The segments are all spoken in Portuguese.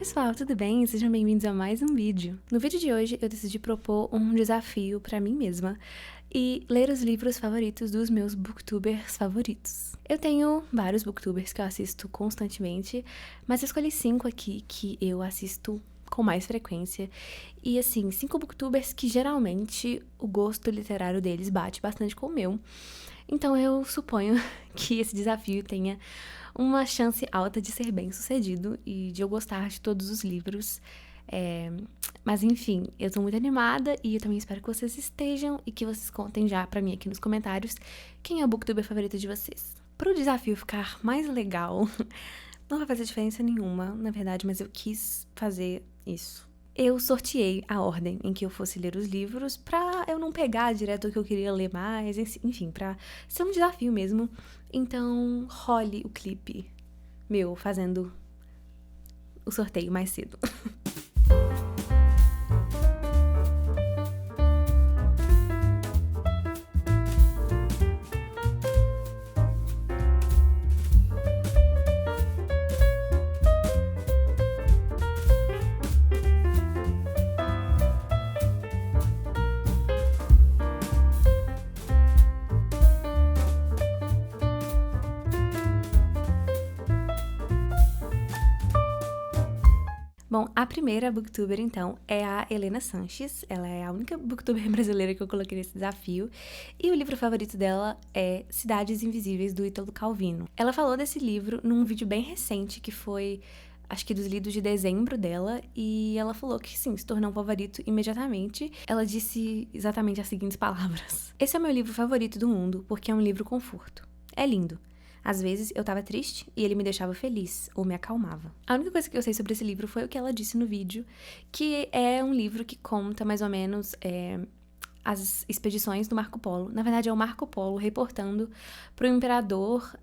pessoal, tudo bem? Sejam bem-vindos a mais um vídeo. No vídeo de hoje eu decidi propor um desafio pra mim mesma e ler os livros favoritos dos meus booktubers favoritos. Eu tenho vários booktubers que eu assisto constantemente, mas eu escolhi 5 aqui que eu assisto com mais frequência. E assim, 5 booktubers que geralmente o gosto literário deles bate bastante com o meu. Então eu suponho que esse desafio tenha uma chance alta de ser bem sucedido e de eu gostar de todos os livros. Mas enfim, eu tô muito animada e eu também espero que vocês estejam e que vocês contem já pra mim aqui nos comentários quem é o booktuber favorito de vocês. Para o desafio ficar mais legal, não vai fazer diferença nenhuma, na verdade, mas eu quis fazer isso. Eu sorteei a ordem em que eu fosse ler os livros pra eu não pegar direto o que eu queria ler mais, enfim, pra ser um desafio mesmo. Então, role o clipe meu fazendo o sorteio mais cedo. Bom, a primeira booktuber, então, é a Helena Sanches. Ela é a única booktuber brasileira que eu coloquei nesse desafio. E o livro favorito dela é Cidades Invisíveis, do Ítalo Calvino. Ela falou desse livro num vídeo bem recente, que foi, acho que dos lidos de dezembro dela. E ela falou que, sim, se tornou um favorito imediatamente. Ela disse exatamente as seguintes palavras: "Esse é o meu livro favorito do mundo, porque é um livro conforto. É lindo. Às vezes eu tava triste e ele me deixava feliz, ou me acalmava." A única coisa que eu sei sobre esse livro foi o que ela disse no vídeo, que é um livro que conta mais ou menos as expedições do Marco Polo. Na verdade, é o Marco Polo reportando pro imperador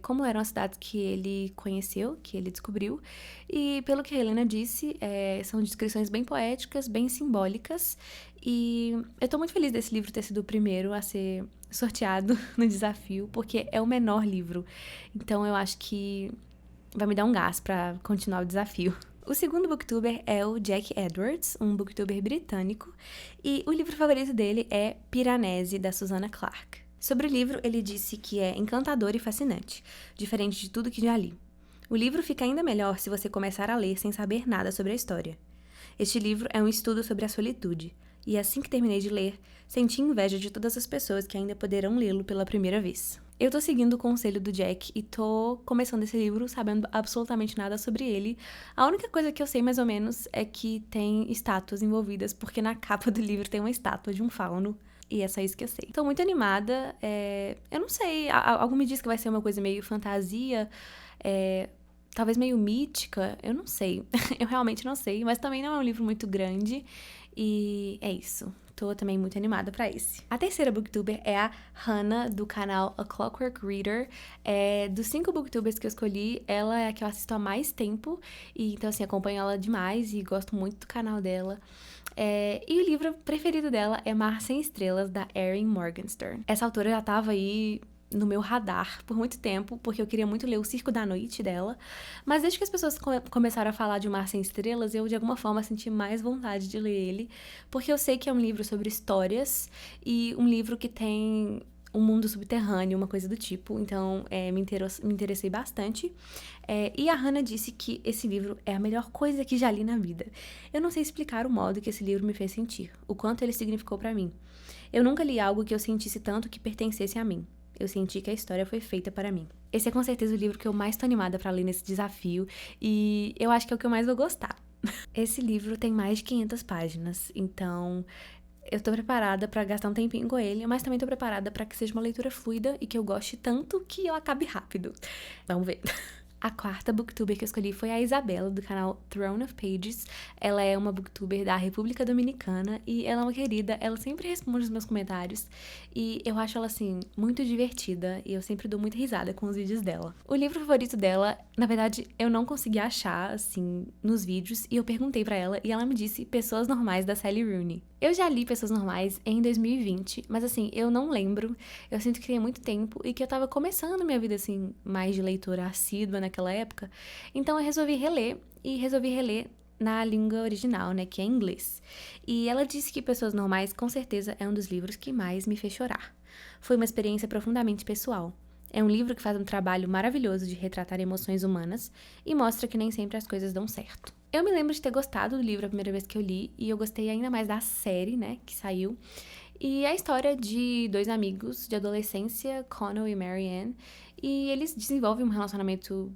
como eram as cidades que ele conheceu, que ele descobriu. E pelo que a Helena disse, são descrições bem poéticas, bem simbólicas. E eu tô muito feliz desse livro ter sido o primeiro a ser sorteado no desafio, porque é o menor livro. Então eu acho que vai me dar um gás pra continuar o desafio. O segundo booktuber é o Jack Edwards, um booktuber britânico, e o livro favorito dele é Piranesi, da Susanna Clarke. Sobre o livro, ele disse que é encantador e fascinante, diferente de tudo que já li. O livro fica ainda melhor se você começar a ler sem saber nada sobre a história. Este livro é um estudo sobre a solitude, e assim que terminei de ler, senti inveja de todas as pessoas que ainda poderão lê-lo pela primeira vez. Eu tô seguindo o conselho do Jack e tô começando esse livro sabendo absolutamente nada sobre ele. A única coisa que eu sei mais ou menos é que tem estátuas envolvidas, porque na capa do livro tem uma estátua de um fauno. E é só isso que eu sei. Tô muito animada. Eu não sei, algo me diz que vai ser uma coisa meio fantasia, talvez meio mítica, eu não sei. Eu realmente não sei, mas também não é um livro muito grande. E é isso. Tô também muito animada pra esse. A terceira booktuber é a Hannah, do canal A Clockwork Reader. Dos 5 booktubers que eu escolhi, ela é a que eu assisto há mais tempo. E então, assim, acompanho ela demais e gosto muito do canal dela. E o livro preferido dela é Mar Sem Estrelas, da Erin Morgenstern. Essa autora já tava aí no meu radar por muito tempo, porque eu queria muito ler O Circo da Noite dela, mas desde que as pessoas começaram a falar de O Mar Sem Estrelas, eu de alguma forma senti mais vontade de ler ele, porque eu sei que é um livro sobre histórias e um livro que tem um mundo subterrâneo, uma coisa do tipo, então me interessei bastante. E a Hannah disse que esse livro é a melhor coisa que já li na vida. Eu não sei explicar o modo que esse livro me fez sentir, o quanto ele significou pra mim. Eu nunca li algo que eu sentisse tanto que pertencesse a mim. Eu senti que a história foi feita para mim. Esse é com certeza o livro que eu mais tô animada pra ler nesse desafio, e eu acho que é o que eu mais vou gostar. Esse livro tem mais de 500 páginas, então eu tô preparada pra gastar um tempinho com ele, mas também tô preparada pra que seja uma leitura fluida e que eu goste tanto que eu acabe rápido. Vamos ver. A quarta booktuber que eu escolhi foi a Isabela, do canal Throne of Pages. Ela é uma booktuber da República Dominicana e ela é uma querida, ela sempre responde os meus comentários e eu acho ela, assim, muito divertida e eu sempre dou muita risada com os vídeos dela. O livro favorito dela, na verdade, eu não consegui achar, assim, nos vídeos e eu perguntei pra ela e ela me disse Pessoas Normais, da Sally Rooney. Eu já li Pessoas Normais em 2020, mas assim, eu não lembro, eu sinto que tem muito tempo e que eu tava começando minha vida, assim, mais de leitora assídua naquela época. Então eu resolvi reler na língua original, né, que é inglês. E ela disse que Pessoas Normais, com certeza, é um dos livros que mais me fez chorar. Foi uma experiência profundamente pessoal. É um livro que faz um trabalho maravilhoso de retratar emoções humanas e mostra que nem sempre as coisas dão certo. Eu me lembro de ter gostado do livro a primeira vez que eu li, e eu gostei ainda mais da série, né, que saiu. E é a história de dois amigos de adolescência, Connell e Marianne, e eles desenvolvem um relacionamento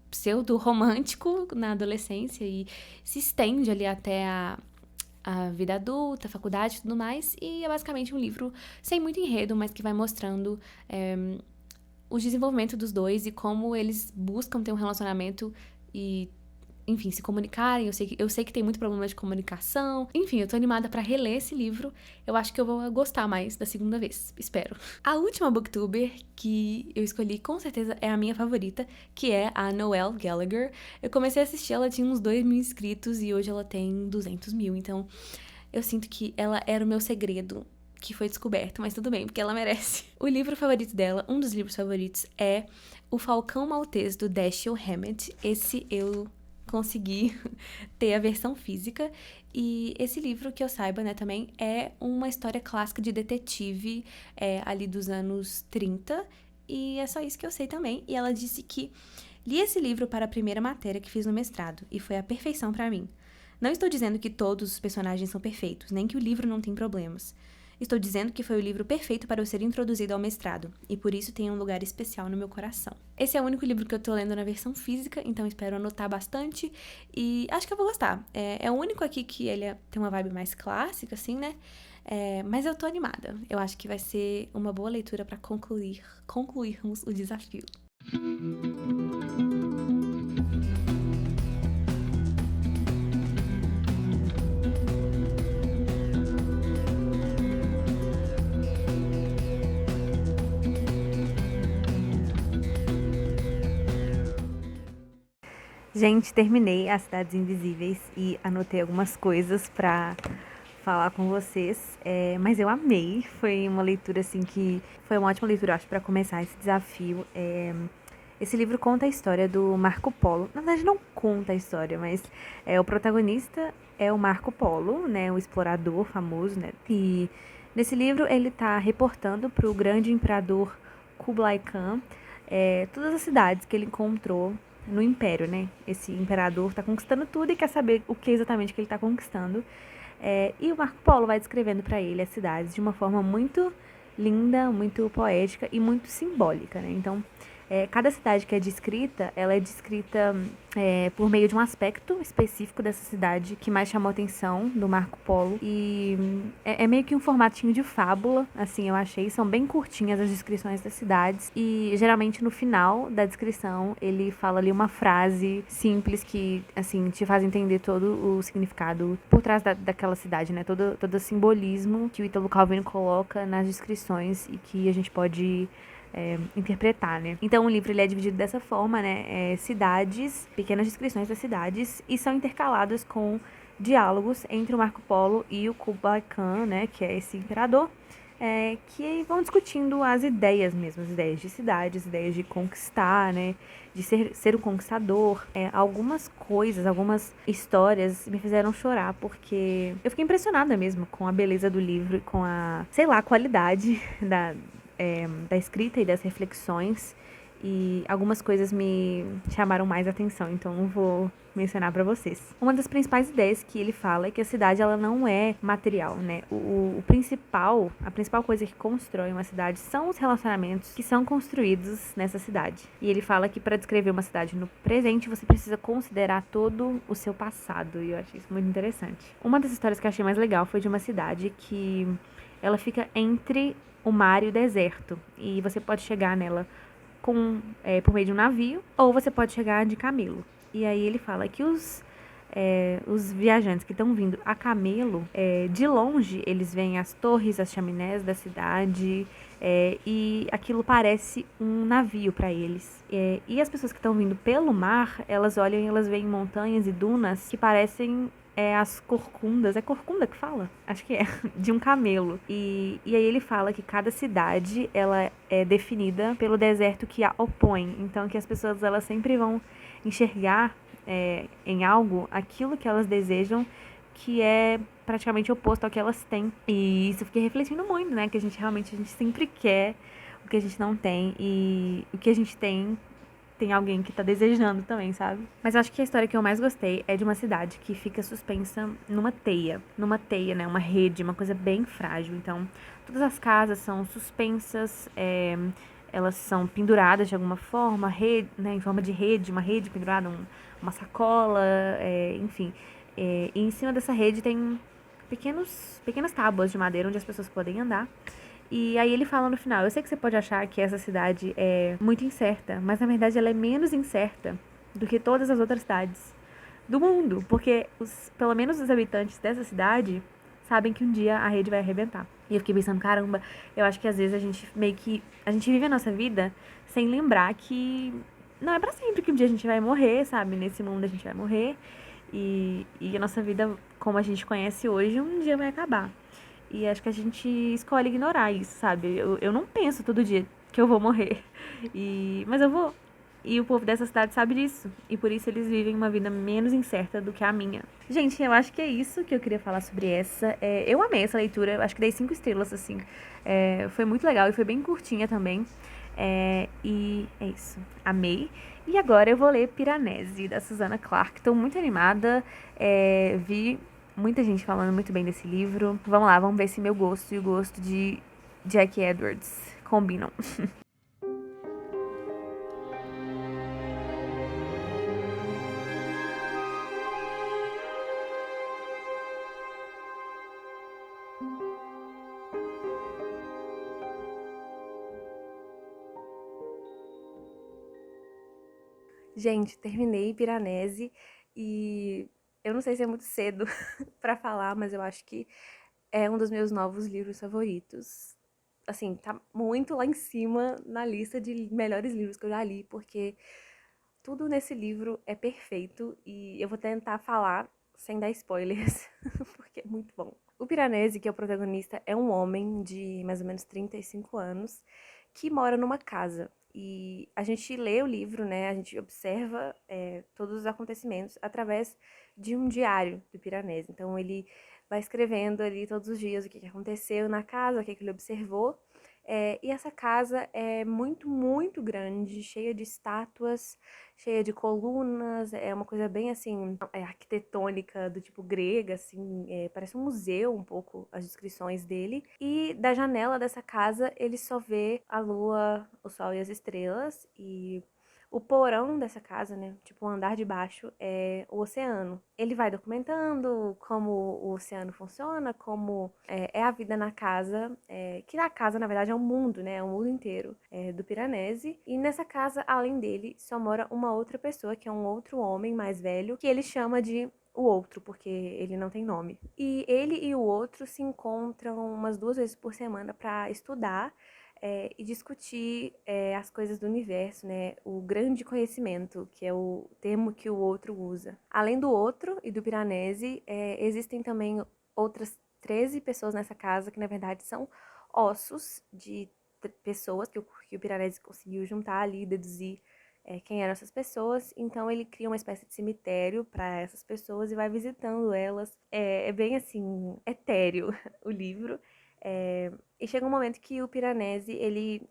pseudo-romântico na adolescência e se estende ali até a vida adulta, a faculdade e tudo mais. E é basicamente um livro sem muito enredo, mas que vai mostrando o desenvolvimento dos dois e como eles buscam ter um relacionamento e, enfim, se comunicarem. Eu sei que tem muito problema de comunicação. Enfim, eu tô animada pra reler esse livro. Eu acho que eu vou gostar mais da segunda vez, espero. A última booktuber que eu escolhi, com certeza, é a minha favorita, que é a Noelle Gallagher. Eu comecei a assistir, ela tinha uns 2.000 inscritos e hoje ela tem 200 mil. Então, eu sinto que ela era o meu segredo que foi descoberto, mas tudo bem, porque ela merece. O livro favorito dela, um dos livros favoritos, é O Falcão Maltês, do Dashiell Hammett. Esse eu consegui ter a versão física. E esse livro, que eu saiba, né, também é uma história clássica de detetive ali dos anos 30. E é só isso que eu sei também. E ela disse que li esse livro para a primeira matéria que fiz no mestrado e foi a perfeição para mim. Não estou dizendo que todos os personagens são perfeitos, nem que o livro não tem problemas. Estou dizendo que foi o livro perfeito para eu ser introduzido ao mestrado, e por isso tem um lugar especial no meu coração. Esse é o único livro que eu tô lendo na versão física, então espero anotar bastante, e acho que eu vou gostar. É o único aqui que ele tem uma vibe mais clássica, assim, né? Mas eu tô animada. Eu acho que vai ser uma boa leitura para concluirmos o desafio. Gente, terminei As Cidades Invisíveis e anotei algumas coisas pra falar com vocês, mas eu amei. Foi uma leitura, assim, que foi uma ótima leitura, acho, pra começar esse desafio. Esse livro conta a história do Marco Polo. Na verdade, não conta a história, mas o protagonista é o Marco Polo, né, o explorador famoso, né, e nesse livro ele tá reportando pro grande imperador Kublai Khan todas as cidades que ele encontrou no Império, né? Esse imperador tá conquistando tudo e quer saber o que exatamente que ele tá conquistando. E o Marco Polo vai descrevendo para ele as cidades de uma forma muito linda, muito poética e muito simbólica, né? Então, cada cidade que é descrita, ela é descrita por meio de um aspecto específico dessa cidade que mais chamou a atenção do Marco Polo. E é meio que um formatinho de fábula, assim, eu achei. São bem curtinhas as descrições das cidades. E, geralmente, no final da descrição, ele fala ali uma frase simples que, assim, te faz entender todo o significado por trás daquela cidade, né? Todo o simbolismo que o Ítalo Calvino coloca nas descrições e que a gente pode interpretar, né? Então o livro ele é dividido dessa forma, né? Cidades, pequenas descrições das cidades, e são intercaladas com diálogos entre o Marco Polo e o Kublai Khan, né? Que é esse imperador, que vão discutindo as ideias mesmo, as ideias de cidades, ideias de conquistar, né? De ser um conquistador. Algumas coisas, algumas histórias me fizeram chorar, porque eu fiquei impressionada mesmo com a beleza do livro e com a, sei lá, a qualidade da escrita e das reflexões, e algumas coisas me chamaram mais atenção, então eu vou mencionar para vocês. Uma das principais ideias que ele fala é que a cidade ela não é material, né? A principal coisa que constrói uma cidade são os relacionamentos que são construídos nessa cidade. E ele fala que para descrever uma cidade no presente, você precisa considerar todo o seu passado, e eu achei isso muito interessante. Uma das histórias que eu achei mais legal foi de uma cidade que ela fica entre o mar e o deserto, e você pode chegar nela por meio de um navio, ou você pode chegar de camelo. E aí ele fala que os viajantes que estão vindo a camelo, de longe eles veem as torres, as chaminés da cidade, e aquilo parece um navio para eles. E as pessoas que estão vindo pelo mar, elas olham e elas veem montanhas e dunas que parecem as corcundas, é corcunda que fala? Acho que é, de um camelo. E aí ele fala que cada cidade, ela é definida pelo deserto que a opõe. Então que as pessoas, elas sempre vão enxergar em algo aquilo que elas desejam, que é praticamente oposto ao que elas têm. E isso eu fiquei refletindo muito, né? Que a gente sempre quer o que a gente não tem. E o que a gente tem alguém que tá desejando também, sabe? Mas eu acho que a história que eu mais gostei é de uma cidade que fica suspensa numa teia. Numa teia, né? Uma rede, uma coisa bem frágil. Então, todas as casas são suspensas, elas são penduradas de alguma forma, rede, né, em forma de rede, uma rede pendurada, uma sacola, enfim. E em cima dessa rede tem pequenas tábuas de madeira onde as pessoas podem andar. E aí ele fala no final, eu sei que você pode achar que essa cidade é muito incerta, mas na verdade ela é menos incerta do que todas as outras cidades do mundo, porque pelo menos os habitantes dessa cidade sabem que um dia a rede vai arrebentar. E eu fiquei pensando, caramba, eu acho que às vezes a gente vive a nossa vida sem lembrar que não é pra sempre que um dia a gente vai morrer, sabe? Nesse mundo a gente vai morrer e a nossa vida como a gente conhece hoje um dia vai acabar. E acho que a gente escolhe ignorar isso, sabe? Eu não penso todo dia que eu vou morrer. Mas eu vou. E o povo dessa cidade sabe disso. E por isso eles vivem uma vida menos incerta do que a minha. Gente, eu acho que é isso que eu queria falar sobre essa. Eu amei essa leitura. Eu acho que dei 5 estrelas, assim. Foi muito legal e foi bem curtinha também. E é isso. Amei. E agora eu vou ler Piranesi, da Susanna Clarke. Estou muito animada. Vi muita gente falando muito bem desse livro. Vamos lá, vamos ver se meu gosto e o gosto de Jackie Edwards combinam. Gente, terminei Piranesi e eu não sei se é muito cedo pra falar, mas eu acho que é um dos meus novos livros favoritos. Assim, tá muito lá em cima na lista de melhores livros que eu já li, porque tudo nesse livro é perfeito e eu vou tentar falar sem dar spoilers, porque é muito bom. O Piranesi, que é o protagonista, é um homem de mais ou menos 35 anos que mora numa casa. E a gente lê o livro, né? A gente observa todos os acontecimentos através de um diário do Piranesi. Então ele vai escrevendo ali todos os dias o que aconteceu na casa, o que ele observou. E essa casa é muito, muito grande, cheia de estátuas, cheia de colunas, é uma coisa bem assim, arquitetônica do tipo grega, assim, parece um museu um pouco as descrições dele. E da janela dessa casa ele só vê a lua, o sol e as estrelas, e o porão dessa casa, né, tipo o andar de baixo, é o oceano. Ele vai documentando como o oceano funciona, como é a vida na casa, que na casa, na verdade, é um mundo, né, é o mundo inteiro do Piranesi. E nessa casa, além dele, só mora uma outra pessoa, que é um outro homem mais velho, que ele chama de o outro, porque ele não tem nome. E ele e o outro se encontram umas 2 vezes por semana para estudar e discutir as coisas do universo, né? O grande conhecimento, que é o termo que o outro usa. Além do outro e do Piranesi, existem também outras 13 pessoas nessa casa, que na verdade são ossos de pessoas que o Piranesi conseguiu juntar ali, deduzir quem eram essas pessoas. Então ele cria uma espécie de cemitério para essas pessoas e vai visitando elas. É bem assim, etéreo o livro. E chega um momento que o Piranesi, ele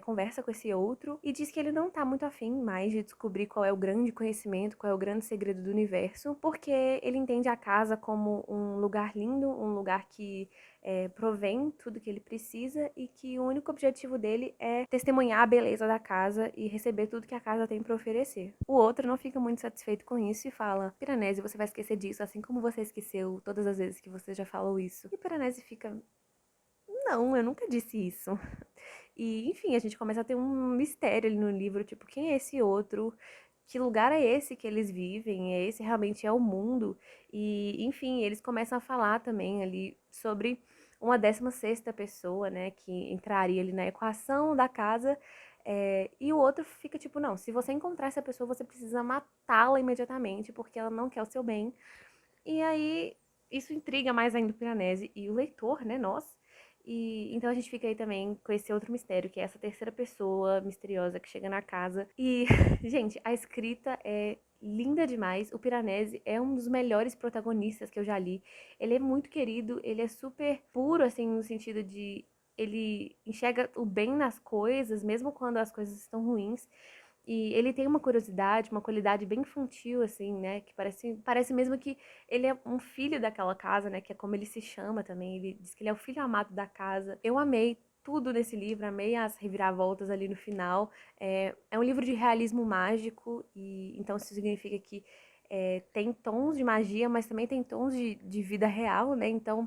conversa com esse outro e diz que ele não tá muito afim mais de descobrir qual é o grande conhecimento, qual é o grande segredo do universo, porque ele entende a casa como um lugar lindo, um lugar que provém tudo que ele precisa e que o único objetivo dele é testemunhar a beleza da casa e receber tudo que a casa tem para oferecer. O outro não fica muito satisfeito com isso e fala: Piranesi, você vai esquecer disso, assim como você esqueceu todas as vezes que você já falou isso. E Piranesi fica: não, eu nunca disse isso. E, enfim, a gente começa a ter um mistério ali no livro, tipo, quem é esse outro? Que lugar é esse que eles vivem? Esse realmente é o mundo? E, enfim, eles começam a falar também ali sobre uma 16ª pessoa, né, que entraria ali na equação da casa. E o outro fica tipo, não, se você encontrar essa pessoa, você precisa matá-la imediatamente, porque ela não quer o seu bem. E aí, isso intriga mais ainda o Piranesi e o leitor, né, nós. E então a gente fica aí também com esse outro mistério, que é essa terceira pessoa misteriosa que chega na casa. E, gente, a escrita é linda demais. O Piranesi é um dos melhores protagonistas que eu já li. Ele é muito querido, ele é super puro, assim, no sentido de ele enxerga o bem nas coisas, mesmo quando as coisas estão ruins. E ele tem uma curiosidade, uma qualidade bem infantil, assim, né? Que parece mesmo que ele é um filho daquela casa, né? Que é como ele se chama também. Ele diz que ele é o filho amado da casa. Eu amei tudo nesse livro, amei as reviravoltas ali no final. É um livro de realismo mágico, e então isso significa que tem tons de magia, mas também tem tons de vida real, né? Então,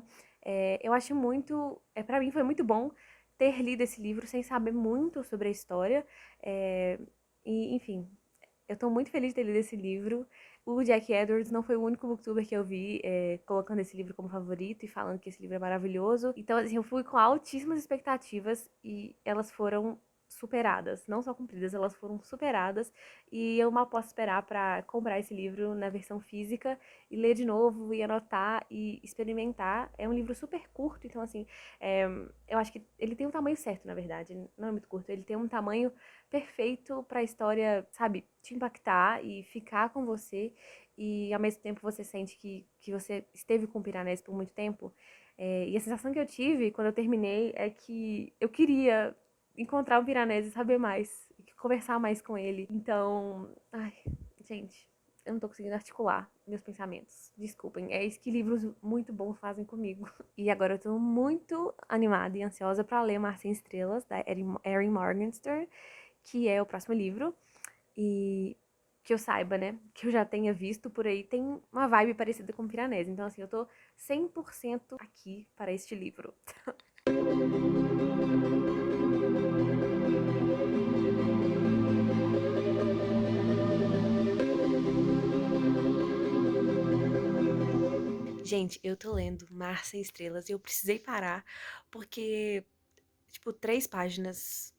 eu acho muito. Para mim foi muito bom ter lido esse livro sem saber muito sobre a história. É, e, enfim, eu tô muito feliz de ter lido esse livro. O Jack Edwards não foi o único booktuber que eu vi colocando esse livro como favorito e falando que esse livro é maravilhoso. Então, assim, eu fui com altíssimas expectativas e elas foram superadas. Não só cumpridas, elas foram superadas. E eu mal posso esperar pra comprar esse livro na versão física e ler de novo e anotar e experimentar. É um livro super curto, então, assim, é, eu acho que ele tem um tamanho certo, na verdade. Não é muito curto, ele tem um tamanho perfeito pra história, sabe, te impactar e ficar com você, e ao mesmo tempo você sente que você esteve com o Piranesi por muito tempo. E a sensação que eu tive quando eu terminei é que eu queria encontrar o Piranesi e saber mais, e conversar mais com ele. Então, ai, gente, eu não tô conseguindo articular meus pensamentos. Desculpem, é isso que livros muito bons fazem comigo. E agora eu tô muito animada e ansiosa pra ler Mar Sem Estrelas, da Erin Morgenstern, que é o próximo livro. E que eu saiba, né? Que eu já tenha visto por aí, tem uma vibe parecida com Piranesi. Então, assim, eu tô 100% aqui para este livro. Gente, eu tô lendo Mar Sem Estrelas e eu precisei parar porque, tipo, 3 páginas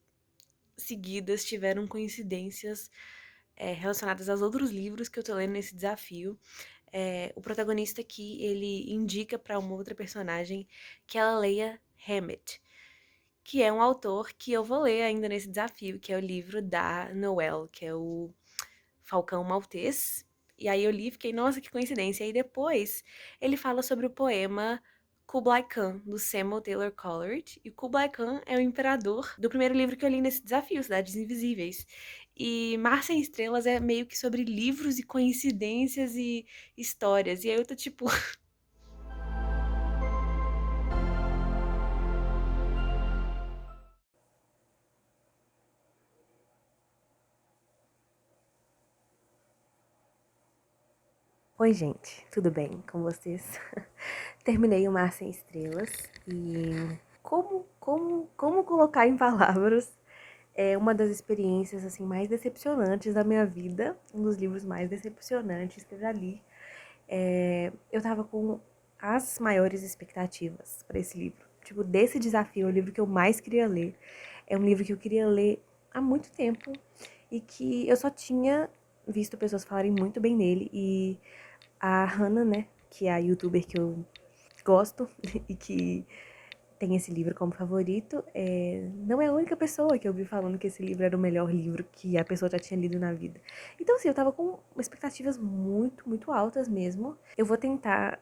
seguidas tiveram coincidências relacionadas aos outros livros que eu tô lendo nesse desafio. O protagonista aqui, ele indica pra uma outra personagem que ela leia Hammett, que é um autor que eu vou ler ainda nesse desafio, que é o livro da Noelle, que é o Falcão Maltês. E aí eu li e fiquei, nossa, que coincidência. E aí depois ele fala sobre o poema Kublai Khan, do Samuel Taylor Coleridge. E Kublai Khan é o imperador do primeiro livro que eu li nesse desafio, Cidades Invisíveis. E Mar Sem Estrelas é meio que sobre livros e coincidências e histórias. E aí eu tô tipo, oi, gente, tudo bem com vocês? Terminei o Mar Sem Estrelas e como colocar em palavras uma das experiências assim mais decepcionantes da minha vida, um dos livros mais decepcionantes que eu já li. Eu tava com as maiores expectativas para esse livro. Tipo, desse desafio, é o livro que eu mais queria ler. É um livro que eu queria ler há muito tempo e que eu só tinha visto pessoas falarem muito bem nele. E a Hannah, né, que é a youtuber que eu gosto e que tem esse livro como favorito, não é a única pessoa que eu vi falando que esse livro era o melhor livro que a pessoa já tinha lido na vida. Então, assim, eu tava com expectativas muito, muito altas mesmo. Eu vou tentar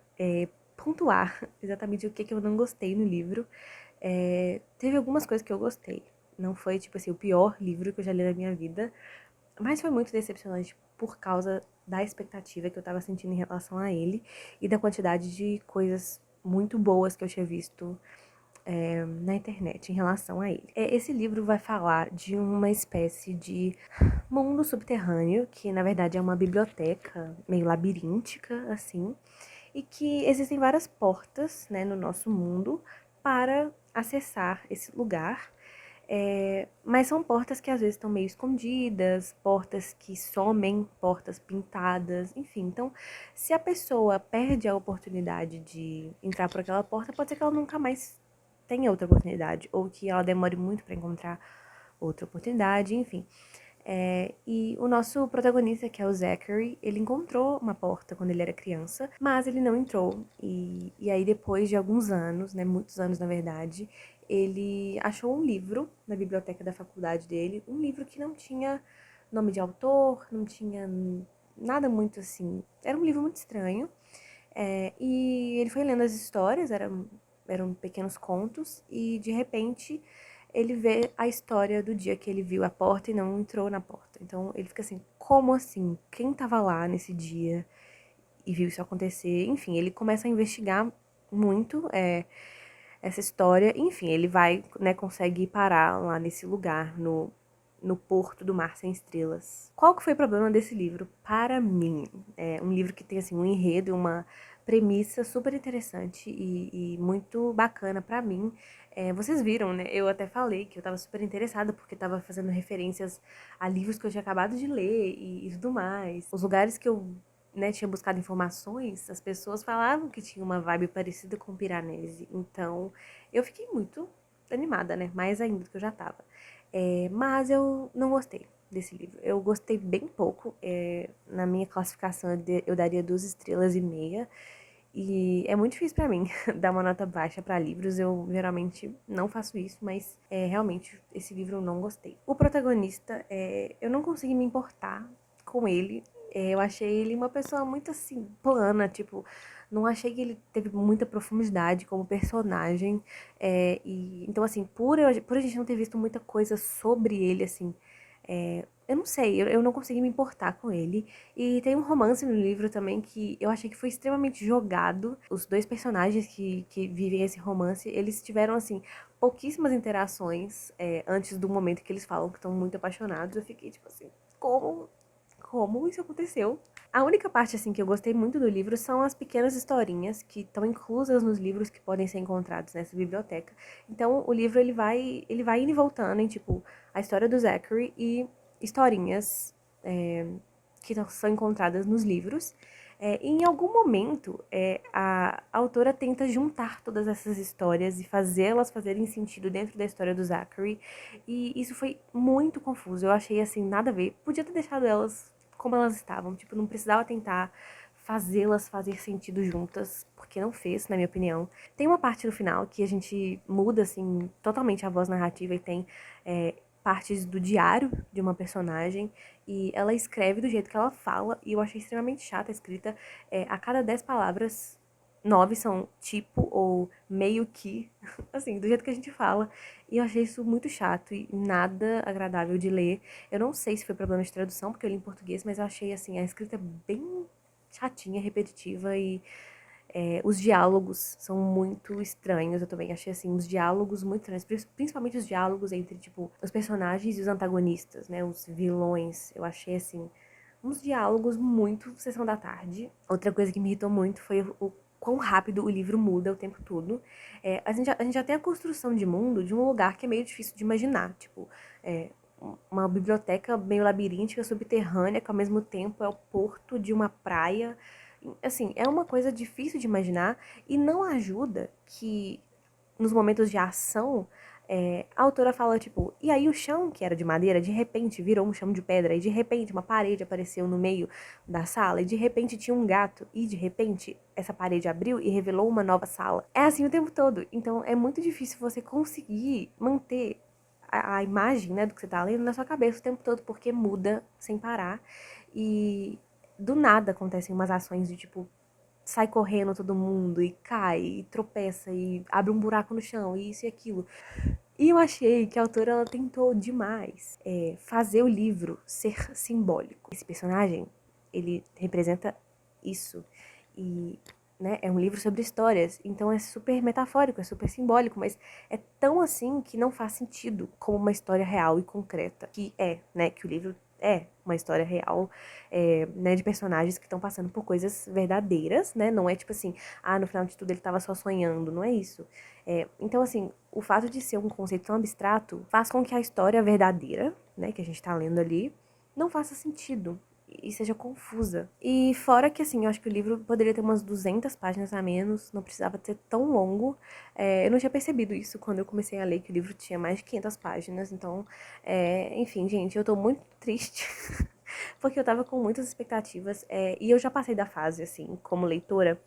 pontuar exatamente o que eu não gostei no livro. Teve algumas coisas que eu gostei. Não foi, tipo assim, o pior livro que eu já li na minha vida, mas foi muito decepcionante por causa da expectativa que eu tava sentindo em relação a ele e da quantidade de coisas muito boas que eu tinha visto na internet em relação a ele. Esse livro vai falar de uma espécie de mundo subterrâneo, que na verdade é uma biblioteca meio labiríntica, assim, e que existem várias portas, né, no nosso mundo para acessar esse lugar. Mas são portas que às vezes estão meio escondidas, portas que somem, portas pintadas, enfim. Então, se a pessoa perde a oportunidade de entrar por aquela porta, pode ser que ela nunca mais tenha outra oportunidade, ou que ela demore muito para encontrar outra oportunidade, enfim. E o nosso protagonista, que é o Zachary, ele encontrou uma porta quando ele era criança, mas ele não entrou. E aí, depois de alguns anos, né, muitos anos na verdade, ele achou um livro na biblioteca da faculdade dele, um livro que não tinha nome de autor, não tinha nada muito assim. Era um livro muito estranho. E ele foi lendo as histórias, eram pequenos contos, e de repente ele vê a história do dia que ele viu a porta e não entrou na porta. Então ele fica assim, como assim? Quem tava lá nesse dia e viu isso acontecer? Enfim, ele começa a investigar muito essa história. Enfim, ele vai, né, consegue parar lá nesse lugar, no Porto do Mar Sem Estrelas. Qual que foi o problema desse livro? Para mim, é um livro que tem assim um enredo, uma premissa super interessante e muito bacana pra mim. Vocês viram, né? Eu até falei que eu tava super interessada porque tava fazendo referências a livros que eu tinha acabado de ler e tudo mais. Os lugares que eu, né, tinha buscado informações, as pessoas falavam que tinha uma vibe parecida com Piranesi. Então, eu fiquei muito animada, né? Mais ainda do que eu já tava. Mas eu não gostei desse livro. Eu gostei bem pouco. Na minha classificação, eu daria 2,5 estrelas. E é muito difícil pra mim dar uma nota baixa pra livros. Eu geralmente não faço isso, mas realmente esse livro eu não gostei. O protagonista, eu não consegui me importar com ele. Eu achei ele uma pessoa muito assim, plana, tipo, não achei que ele teve muita profundidade como personagem. Então, assim, por a gente não ter visto muita coisa sobre ele, assim, eu não sei, eu não consegui me importar com ele. E tem um romance no livro também que eu achei que foi extremamente jogado. Os dois personagens que vivem esse romance, eles tiveram, assim, pouquíssimas interações antes do momento que eles falam que estão muito apaixonados. Eu fiquei, tipo assim, como isso aconteceu? A única parte, assim, que eu gostei muito do livro são as pequenas historinhas que estão inclusas nos livros que podem ser encontrados nessa biblioteca. Então, o livro, ele vai indo e voltando em, tipo, a história do Zachary e historinhas que são encontradas nos livros. E em algum momento, a autora tenta juntar todas essas histórias e fazê-las fazerem sentido dentro da história do Zachary. E isso foi muito confuso. Eu achei, assim, nada a ver. Podia ter deixado elas como elas estavam. Tipo, não precisava tentar fazê-las fazer sentido juntas, porque não fez, na minha opinião. Tem uma parte no final que a gente muda, assim, totalmente a voz narrativa e tem partes do diário de uma personagem e ela escreve do jeito que ela fala e eu achei extremamente chata a escrita. A cada 10 palavras, 9 são tipo ou meio que, assim, do jeito que a gente fala. E eu achei isso muito chato e nada agradável de ler. Eu não sei se foi problema de tradução, porque eu li em português, mas eu achei, assim, a escrita bem chatinha, repetitiva e os diálogos são muito estranhos. Eu também achei, assim, os diálogos muito estranhos. Principalmente os diálogos entre, tipo, os personagens e os antagonistas, né? Os vilões. Eu achei, assim, uns diálogos muito Sessão da Tarde. Outra coisa que me irritou muito foi o quão rápido o livro muda o tempo todo. A gente já tem a construção de mundo de um lugar que é meio difícil de imaginar. Tipo, uma biblioteca meio labiríntica, subterrânea, que ao mesmo tempo é o porto de uma praia. Assim, é uma coisa difícil de imaginar e não ajuda que nos momentos de ação a autora fala, tipo, e aí o chão, que era de madeira, de repente virou um chão de pedra, e de repente uma parede apareceu no meio da sala, e de repente tinha um gato, e de repente essa parede abriu e revelou uma nova sala. É assim o tempo todo. Então é muito difícil você conseguir manter a imagem, né, do que você tá lendo na sua cabeça o tempo todo, porque muda sem parar. E do nada acontecem umas ações de tipo, sai correndo todo mundo e cai e tropeça e abre um buraco no chão e isso e aquilo. E eu achei que a autora ela tentou demais fazer o livro ser simbólico. Esse personagem, ele representa isso. E né, é um livro sobre histórias, então é super metafórico, é super simbólico, mas é tão assim que não faz sentido como uma história real e concreta. Que né, que o livro é uma história real, né, de personagens que estão passando por coisas verdadeiras, né, não é tipo assim, no final de tudo ele estava só sonhando, não é isso. Então, assim, o fato de ser um conceito tão abstrato faz com que a história verdadeira, né, que a gente tá lendo ali, não faça sentido. e seja confusa. E fora que, assim, eu acho que o livro poderia ter umas 200 páginas a menos, não precisava ser tão longo. Eu não tinha percebido isso quando eu comecei a ler, que o livro tinha mais de 500 páginas. Então, enfim, gente, eu tô muito triste. Porque eu tava com muitas expectativas. E eu já passei da fase, assim, como leitora,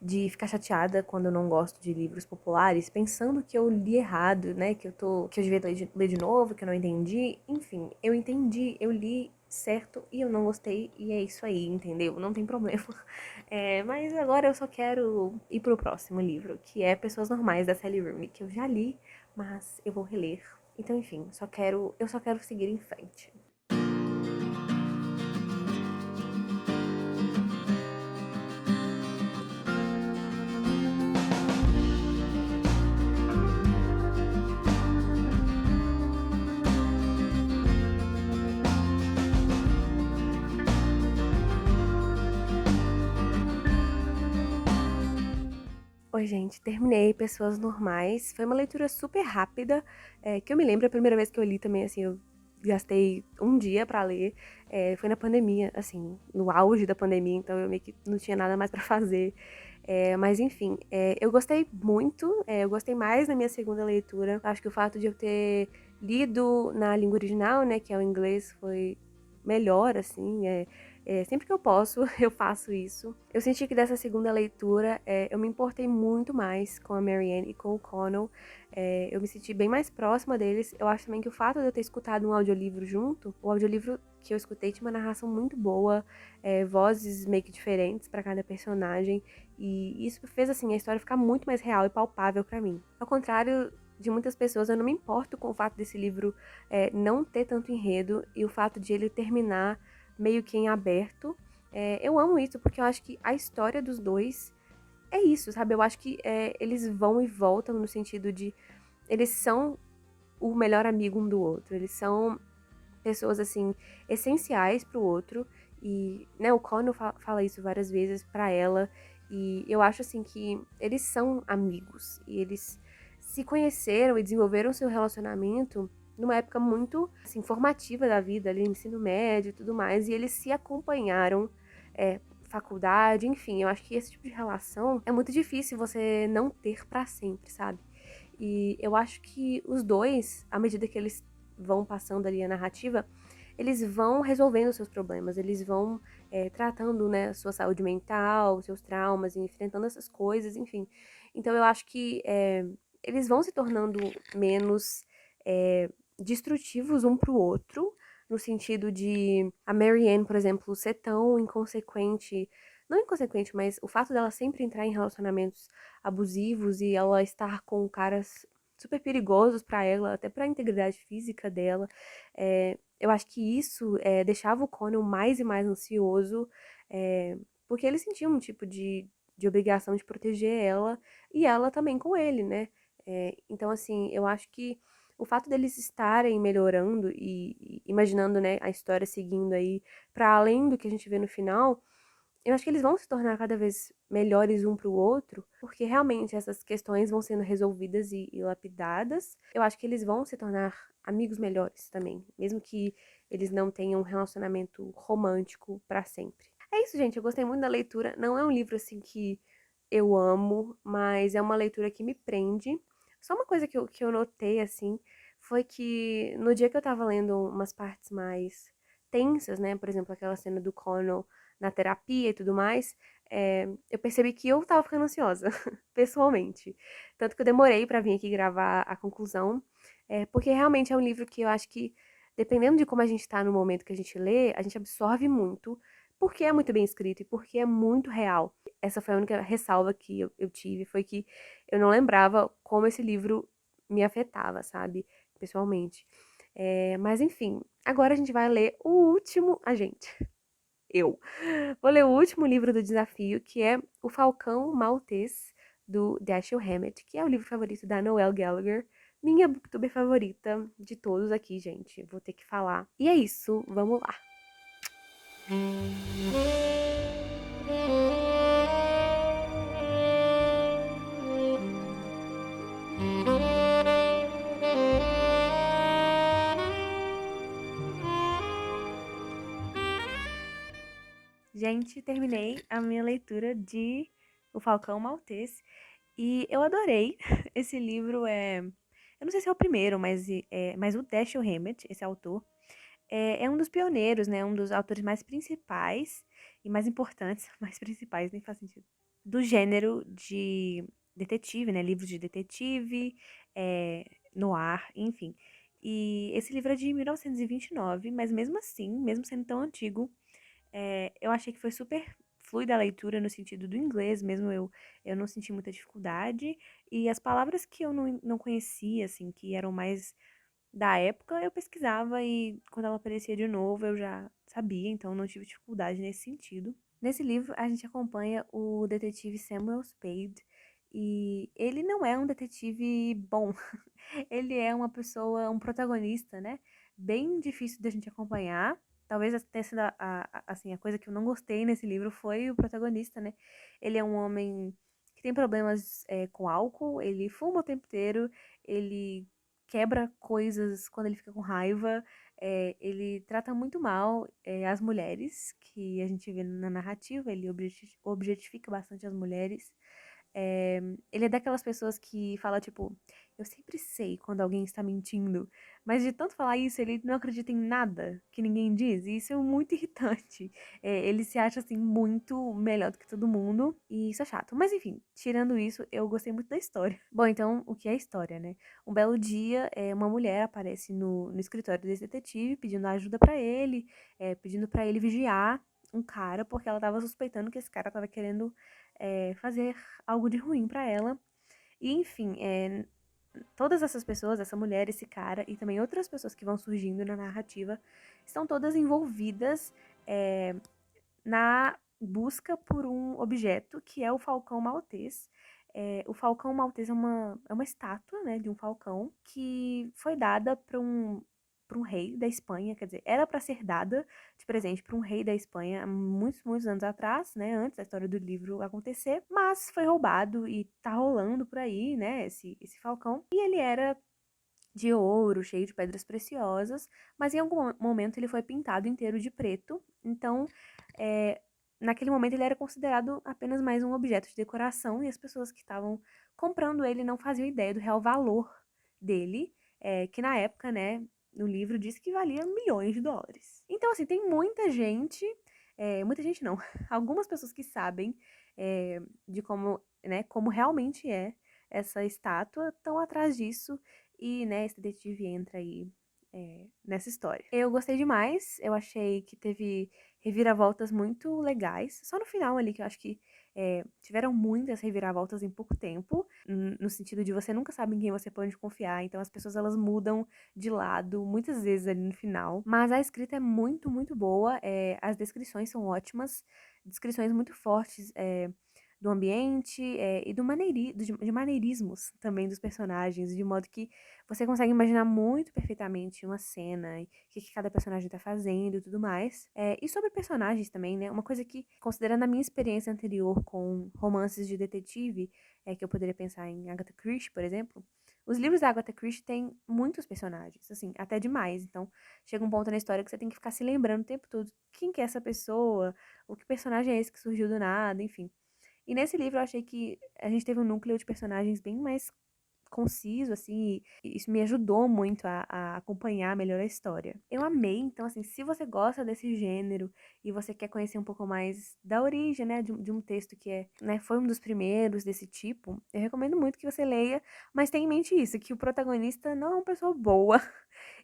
de ficar chateada quando eu não gosto de livros populares, pensando que eu li errado, né? Que eu devia ler de novo, que eu não entendi. Enfim, eu entendi, eu li certo e eu não gostei, e é isso aí, entendeu? Não tem problema. Mas agora eu só quero ir pro próximo livro, que é Pessoas Normais, da Sally Rooney, que eu já li, mas eu vou reler. Então, enfim, eu só quero seguir em frente. Oi, gente, terminei Pessoas Normais. Foi uma leitura super rápida, que eu me lembro, a primeira vez que eu li também, assim, eu gastei um dia pra ler. Foi na pandemia, assim, no auge da pandemia, então eu meio que não tinha nada mais pra fazer. Mas enfim, eu gostei muito, eu gostei mais na minha segunda leitura. Acho que o fato de eu ter lido na língua original, né, que é o inglês, foi melhor, assim, sempre que eu posso, eu faço isso. Eu senti que dessa segunda leitura, eu me importei muito mais com a Marianne e com o Connell. Eu me senti bem mais próxima deles. Eu acho também que o fato de eu ter escutado um audiolivro junto, o audiolivro que eu escutei tinha uma narração muito boa, vozes meio que diferentes para cada personagem, e isso fez, assim, a história ficar muito mais real e palpável para mim. Ao contrário de muitas pessoas, eu não me importo com o fato desse livro não ter tanto enredo e o fato de ele terminar meio que em aberto. Eu amo isso, porque eu acho que a história dos dois é isso, sabe? Eu acho que eles vão e voltam no sentido de eles são o melhor amigo um do outro. Eles são pessoas, assim, essenciais pro outro. E, né, o Connell fala isso várias vezes pra ela. E eu acho, assim, que eles são amigos. E eles se conheceram e desenvolveram seu relacionamento numa época muito, assim, formativa da vida, ali no ensino médio e tudo mais. E eles se acompanharam, faculdade, enfim. Eu acho que esse tipo de relação é muito difícil você não ter pra sempre, sabe? E eu acho que os dois, à medida que eles vão passando ali a narrativa, eles vão resolvendo seus problemas, eles vão tratando, né, a sua saúde mental, seus traumas, enfrentando essas coisas, enfim. Então eu acho que eles vão se tornando menos destrutivos um pro outro, no sentido de a Marianne, por exemplo, ser tão inconsequente, não inconsequente, mas o fato dela sempre entrar em relacionamentos abusivos e ela estar com caras super perigosos pra ela, até pra integridade física dela. Eu acho que isso deixava o Conan mais e mais ansioso, porque ele sentia um tipo de obrigação de proteger ela e ela também com ele, né? Então, assim, eu acho que o fato deles estarem melhorando e imaginando, né, a história seguindo aí para além do que a gente vê no final, eu acho que eles vão se tornar cada vez melhores um para o outro, porque realmente essas questões vão sendo resolvidas e lapidadas. Eu acho que eles vão se tornar amigos melhores também, mesmo que eles não tenham um relacionamento romântico para sempre. É isso, gente. Eu gostei muito da leitura. Não é um livro assim que eu amo, mas é uma leitura que me prende. Só uma coisa que eu notei, assim, foi que no dia que eu tava lendo umas partes mais tensas, né? Por exemplo, aquela cena do Connell na terapia e tudo mais, eu percebi que eu tava ficando ansiosa, pessoalmente. Tanto que eu demorei pra vir aqui gravar a conclusão, porque realmente é um livro que eu acho que, dependendo de como a gente tá no momento que a gente lê, a gente absorve muito, porque é muito bem escrito e porque é muito real. Essa foi a única ressalva que eu tive, foi que eu não lembrava como esse livro me afetava, sabe? Pessoalmente. Mas enfim, agora a gente vai ler o último. A gente. Eu. Vou ler o último livro do desafio, que é O Falcão Maltês, do Dashiell Hammett, que é o livro favorito da Noelle Gallagher. Minha booktuber favorita de todos aqui, gente. Vou ter que falar. E é isso, vamos lá. Gente, terminei a minha leitura de O Falcão Maltês e eu adorei. Esse livro eu não sei se é o primeiro, mas o Dashiell Hammett, esse autor, é um dos pioneiros, né? Um dos autores mais principais e mais importantes, mais principais, nem faz sentido, do gênero de detetive, né? Livros de detetive, noir, enfim. E esse livro é de 1929, mas mesmo assim, mesmo sendo tão antigo, eu achei que foi super fluida a leitura no sentido do inglês, mesmo eu não senti muita dificuldade. E as palavras que eu não conhecia, assim, que eram mais da época, eu pesquisava e quando ela aparecia de novo eu já sabia, então não tive dificuldade nesse sentido. Nesse livro, a gente acompanha o detetive Samuel Spade e ele não é um detetive bom. Ele é uma pessoa, um protagonista, né? Bem difícil da gente acompanhar. Talvez tenha sido assim, a coisa que eu não gostei nesse livro foi o protagonista, né? Ele é um homem que tem problemas com álcool, ele fuma o tempo inteiro, ele quebra coisas quando ele fica com raiva, ele trata muito mal as mulheres, que a gente vê na narrativa, ele objetifica bastante as mulheres. Ele é daquelas pessoas que fala, tipo, eu sempre sei quando alguém está mentindo, mas de tanto falar isso, ele não acredita em nada que ninguém diz, e isso é muito irritante. Ele se acha, assim, muito melhor do que todo mundo, e isso é chato. Mas enfim, tirando isso, eu gostei muito da história. Bom, então, o que é a história, né? Um belo dia, uma mulher aparece no escritório desse detetive, pedindo ajuda pra ele, pedindo pra ele vigiar um cara, porque ela tava suspeitando que esse cara tava querendo fazer algo de ruim pra ela. E, enfim, todas essas pessoas, essa mulher, esse cara e também outras pessoas que vão surgindo na narrativa, estão todas envolvidas na busca por um objeto que é o Falcão Maltês. O Falcão Maltês é uma estátua, né, de um falcão que foi dada para um rei da Espanha, quer dizer, era para ser dada de presente para um rei da Espanha há muitos, muitos anos atrás, né, antes da história do livro acontecer, mas foi roubado e tá rolando por aí, né, esse falcão. E ele era de ouro, cheio de pedras preciosas, mas em algum momento ele foi pintado inteiro de preto, então naquele momento ele era considerado apenas mais um objeto de decoração e as pessoas que estavam comprando ele não faziam ideia do real valor dele, que na época, né, no livro diz que valia milhões de dólares. Então, assim, tem muita gente não, algumas pessoas que sabem de como, né, como realmente é essa estátua, estão atrás disso e, né, esse detetive entra aí nessa história. Eu gostei demais, eu achei que teve reviravoltas muito legais. Só no final ali, que eu acho que tiveram muitas reviravoltas em pouco tempo, no sentido de você nunca sabe em quem você pode confiar, então as pessoas elas mudam de lado muitas vezes ali no final. Mas a escrita é muito, muito boa, as descrições são ótimas, descrições muito fortes do ambiente e de maneirismos também dos personagens, de modo que você consegue imaginar muito perfeitamente uma cena e o que cada personagem tá fazendo e tudo mais. E sobre personagens também, né? Uma coisa que, considerando a minha experiência anterior com romances de detetive, que eu poderia pensar em Agatha Christie, por exemplo, os livros da Agatha Christie têm muitos personagens, assim, até demais. Então, chega um ponto na história que você tem que ficar se lembrando o tempo todo quem que é essa pessoa, o que personagem é esse que surgiu do nada, enfim. E nesse livro eu achei que a gente teve um núcleo de personagens bem mais conciso, assim, e isso me ajudou muito a acompanhar melhor a história. Eu amei, então, assim, se você gosta desse gênero e você quer conhecer um pouco mais da origem, né, de um texto que né, foi um dos primeiros desse tipo, eu recomendo muito que você leia, mas tenha em mente isso, que o protagonista não é uma pessoa boa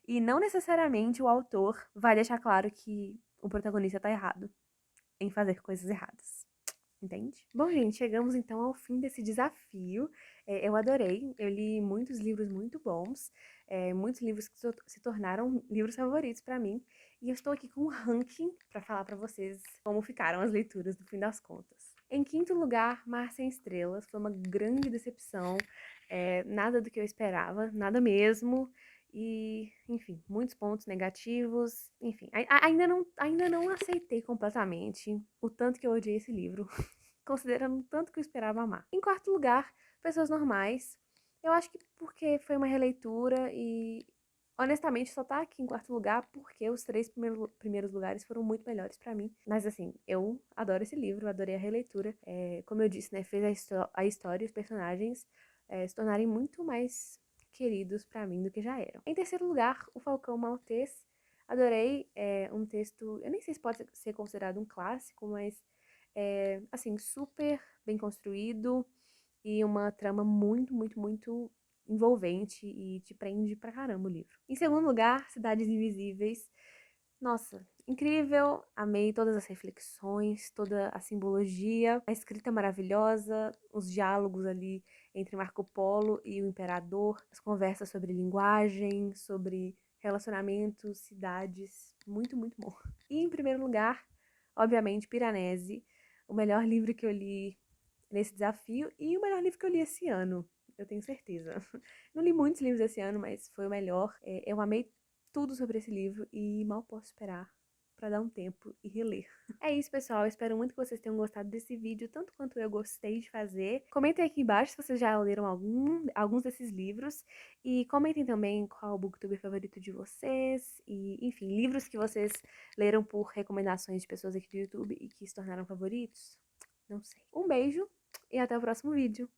e não necessariamente o autor vai deixar claro que o protagonista tá errado em fazer coisas erradas. Entende? Bom, gente, chegamos então ao fim desse desafio. Eu adorei, eu li muitos livros muito bons, muitos livros que se tornaram livros favoritos pra mim, e eu estou aqui com um ranking pra falar pra vocês como ficaram as leituras no fim das contas. Em quinto lugar, Mar Sem Estrelas, foi uma grande decepção, nada do que eu esperava, nada mesmo. E, enfim, muitos pontos negativos. Enfim, ainda não aceitei completamente o tanto que eu odiei esse livro, considerando o tanto que eu esperava amar. Em quarto lugar, Pessoas Normais. Eu acho que porque foi uma releitura e Honestamente, só tá aqui em quarto lugar porque os três primeiros lugares foram muito melhores pra mim. Mas assim, eu adoro esse livro, adorei a releitura. Como eu disse, né, fez a história e os personagens se tornarem muito mais queridos pra mim do que já eram. Em terceiro lugar, O Falcão Maltês. Adorei, um texto, eu nem sei se pode ser considerado um clássico, mas assim, super bem construído e uma trama muito, muito, muito envolvente e te prende pra caramba o livro. Em segundo lugar, Cidades Invisíveis. Nossa, incrível, amei todas as reflexões, toda a simbologia, a escrita maravilhosa, os diálogos ali entre Marco Polo e o imperador, as conversas sobre linguagem, sobre relacionamentos, cidades, muito, muito bom. E em primeiro lugar, obviamente, Piranesi, o melhor livro que eu li nesse desafio e o melhor livro que eu li esse ano, eu tenho certeza. Não li muitos livros esse ano, mas foi o melhor. Eu amei tudo sobre esse livro e mal posso esperar para dar um tempo e reler. É isso, pessoal. Eu espero muito que vocês tenham gostado desse vídeo, tanto quanto eu gostei de fazer. Comentem aqui embaixo se vocês já leram alguns desses livros. E comentem também qual o booktuber favorito de vocês. E, enfim, livros que vocês leram por recomendações de pessoas aqui do YouTube e que se tornaram favoritos. Não sei. Um beijo e até o próximo vídeo.